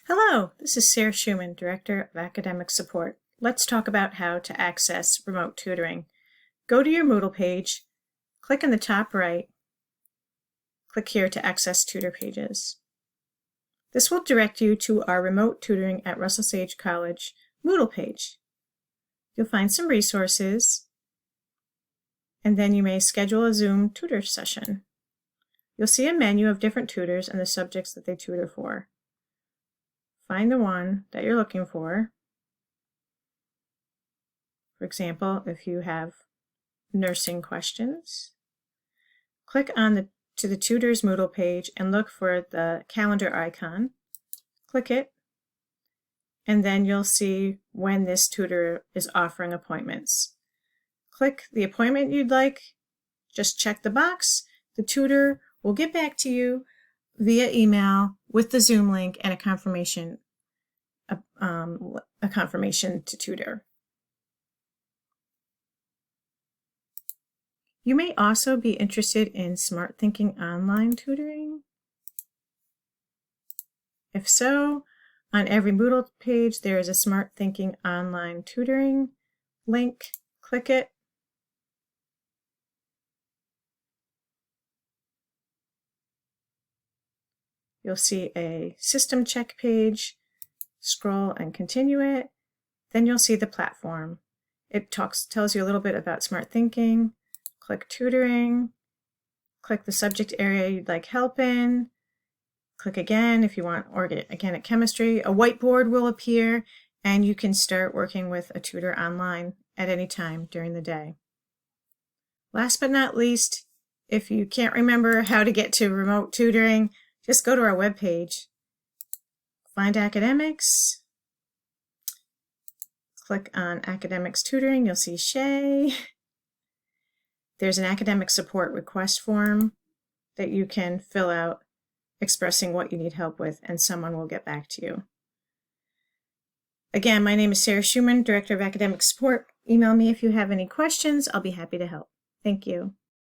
Hello, this is Sarah Schuman, Director of Academic Support. Let's talk about how to access remote tutoring. Go to your Moodle page, click in the top right, click here to access tutor pages. This will direct you to our Remote Tutoring at Russell Sage College Moodle page. You'll find some resources, and then you may schedule a Zoom tutor session. You'll see a menu of different tutors and the subjects that they tutor for. Find the one that you're looking for. For example, if you have nursing questions, click on to the tutor's Moodle page and look for the calendar icon. Click it, and then you'll see when this tutor is offering appointments. Click the appointment you'd like, just check the box. The tutor will get back to you via email with the Zoom link and a confirmation to tutor. You may also be interested in Smart Thinking online tutoring. If so, on every Moodle page there is a Smart Thinking online tutoring link. Click it. You'll see a system check page. Scroll and continue it. Then you'll see the platform. It tells you a little bit about Smart Thinking. Click Tutoring. Click the subject area you'd like help in. Click again if you want organic chemistry. A whiteboard will appear, and you can start working with a tutor online at any time during the day. Last but not least, if you can't remember how to get to remote tutoring, just go to our webpage. Find academics, click on academics tutoring, you'll see Shay. There's an academic support request form that you can fill out expressing what you need help with, and someone will get back to you. Again, my name is Sarah Schuman, Director of Academic Support. Email me if you have any questions. I'll be happy to help. Thank you.